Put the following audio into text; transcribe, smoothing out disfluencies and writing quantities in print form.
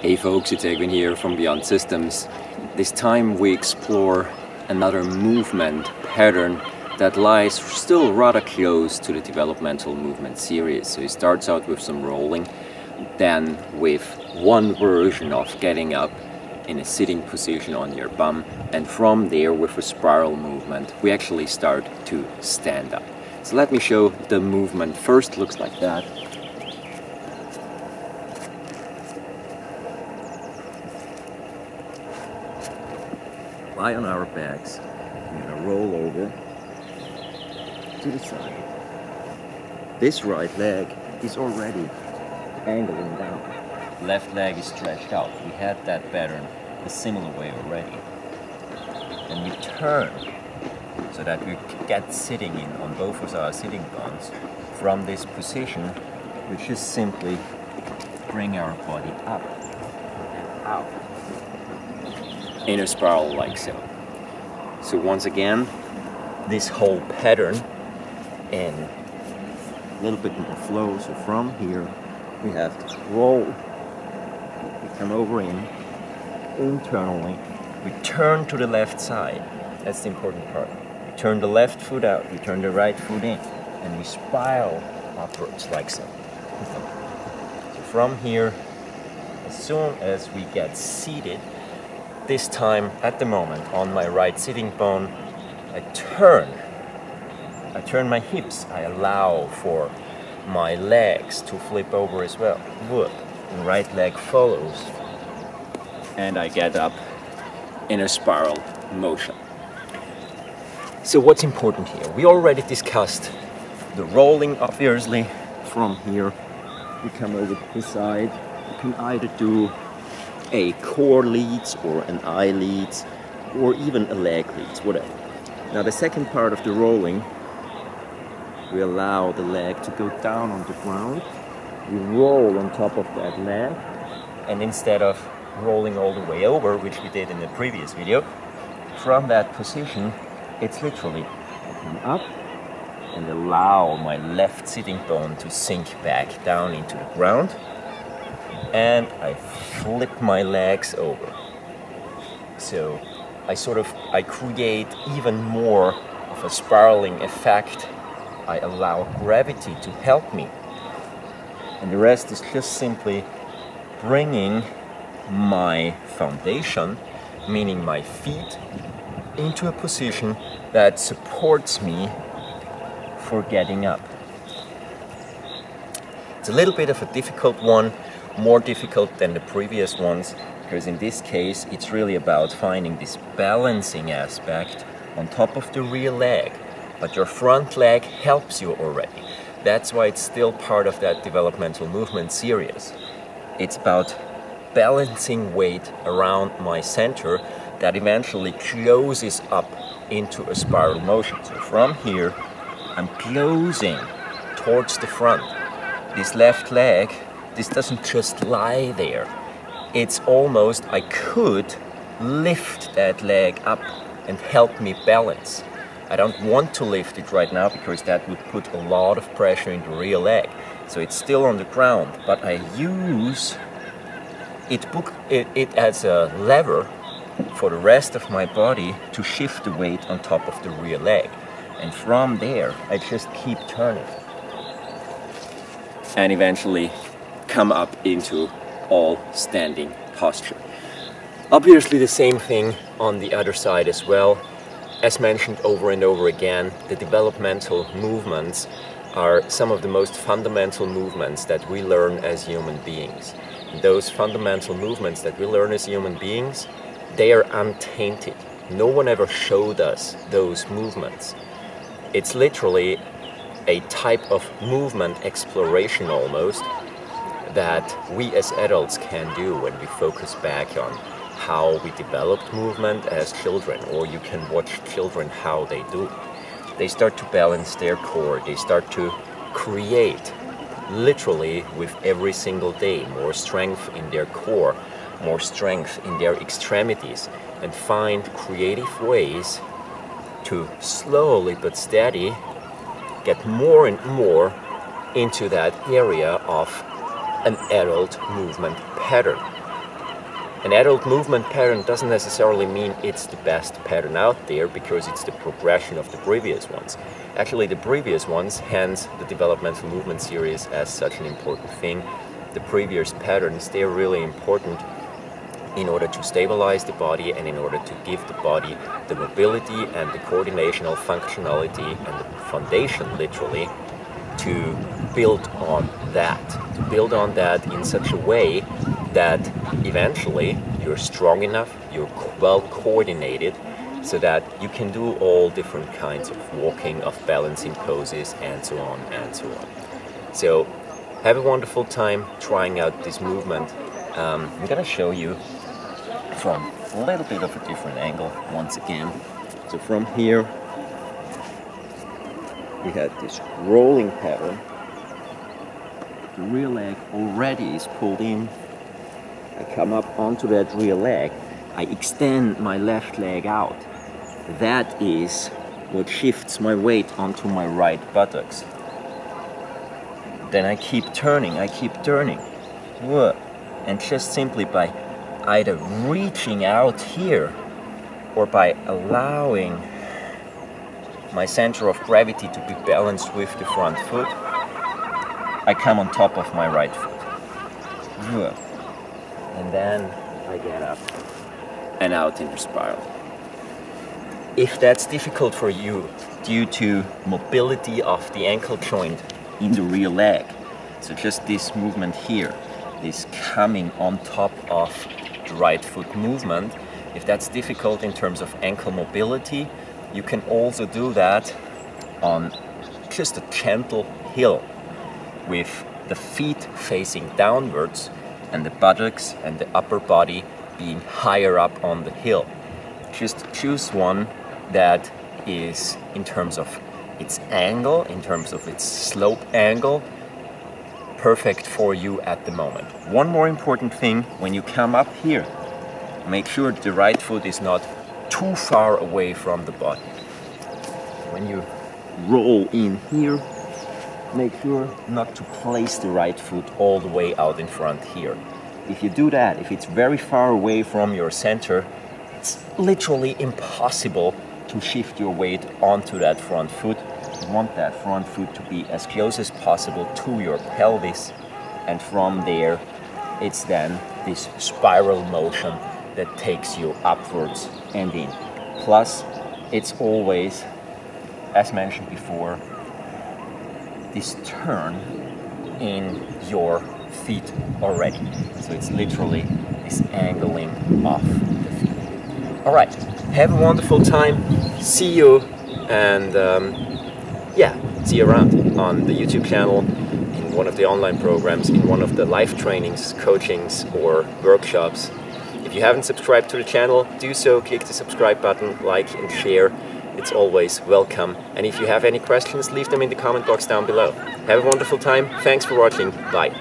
Hey folks, it's Egwin here from Beyond Systems. This time we explore another movement pattern that lies still rather close to the developmental movement series. So it starts out with some rolling, then with one version of getting up in a sitting position on your bum, and from there with a spiral movement we actually start to stand up. So let me show the movement. First looks like that. Lie on our backs, we're gonna roll over to the side. This right leg is already angling down. Left leg is stretched out. We had that pattern a similar way already. And we turn so that we get sitting in on both of our sitting bones. From this position, we just simply bring our body up and out in a spiral like so. So once again, this whole pattern and a little bit more flow. So from here, we have to roll. We come over internally. We turn to the left side. That's the important part. We turn the left foot out. We turn the right foot in, and we spiral upwards like so. So from here, as soon as we get seated, this time at the moment on my right sitting bone, I turn my hips. I allow for my legs to flip over as well. Good. The right leg follows, and I get up in a spiral motion. So what's important here? We already discussed the rolling, obviously. From here, we come over to the side. You can either do a core leads or an eye leads or even a leg leads, whatever. Now the second part of the rolling, we allow the leg to go down on the ground. We roll on top of that leg, and instead of rolling all the way over, which we did in the previous video, from that position, it's literally I come up and allow my left sitting bone to sink back down into the ground, and I flip my legs over. So I create even more of a spiraling effect. I allow gravity to help me. And the rest is just simply bringing my foundation, meaning my feet, into a position that supports me for getting up. It's a little bit of a difficult one, more difficult than the previous ones, because in this case it's really about finding this balancing aspect on top of the rear leg, but your front leg helps you already. That's why it's still part of that developmental movement series. It's about balancing weight around my center that eventually closes up into a spiral motion. So from here, I'm closing towards the front. This left leg, this doesn't just lie there. It's almost, I could lift that leg up and help me balance. I don't want to lift it right now because that would put a lot of pressure in the rear leg. So it's still on the ground, but I use it as a lever for the rest of my body to shift the weight on top of the rear leg. And from there, I just keep turning. And eventually come up into all standing posture. Obviously the same thing on the other side as well. As mentioned over and over again, the developmental movements are some of the most fundamental movements that we learn as human beings. Those fundamental movements that we learn as human beings, they are untainted. No one ever showed us those movements. It's literally a type of movement exploration almost that we as adults can do when we focus back on how we developed movement as children, or you can watch children how they do. They start to balance their core, they start to create literally with every single day more strength in their core, more strength in their extremities, and find creative ways to slowly but steady get more and more into that area of an adult movement pattern. An adult movement pattern doesn't necessarily mean it's the best pattern out there, because it's the progression of the previous ones. Actually, the previous ones, hence the developmental movement series as such an important thing. The previous patterns, they're really important in order to stabilize the body and in order to give the body the mobility and the coordinational functionality and the foundation, literally, to build on that. To build on that in such a way that eventually you're strong enough, you're well coordinated, so that you can do all different kinds of walking, of balancing poses, and so on and so on. So have a wonderful time trying out this movement. I'm gonna show you from a little bit of a different angle once again. So from here we had this rolling pattern. The rear leg already is pulled in. I come up onto that rear leg. I extend my left leg out. That is what shifts my weight onto my right buttocks. Then I keep turning. And just simply by either reaching out here or by allowing my center of gravity to be balanced with the front foot, I come on top of my right foot. And then I get up and out in the spiral. If that's difficult for you due to mobility of the ankle joint in the rear leg, so just this movement here, this coming on top of the right foot movement, if that's difficult in terms of ankle mobility, you can also do that on just a gentle hill with the feet facing downwards and the buttocks and the upper body being higher up on the hill. Just choose one that is, in terms of its angle, in terms of its slope angle, perfect for you at the moment. One more important thing, when you come up here, make sure the right foot is not too far away from the body. When you roll in here, make sure not to place the right foot all the way out in front here. If you do that, if it's very far away from your center, it's literally impossible to shift your weight onto that front foot. You want that front foot to be as close as possible to your pelvis, and from there it's then this spiral motion that takes you upwards and in. Plus, it's always, as mentioned before, this turn in your feet already. So it's literally this angling of the feet. All right, have a wonderful time. See you, and see you around on the YouTube channel, in one of the online programs, in one of the live trainings, coachings, or workshops. If you haven't subscribed to the channel, do so. Click the subscribe button, like and share. It's always welcome. And if you have any questions, leave them in the comment box down below. Have a wonderful time. Thanks for watching. Bye.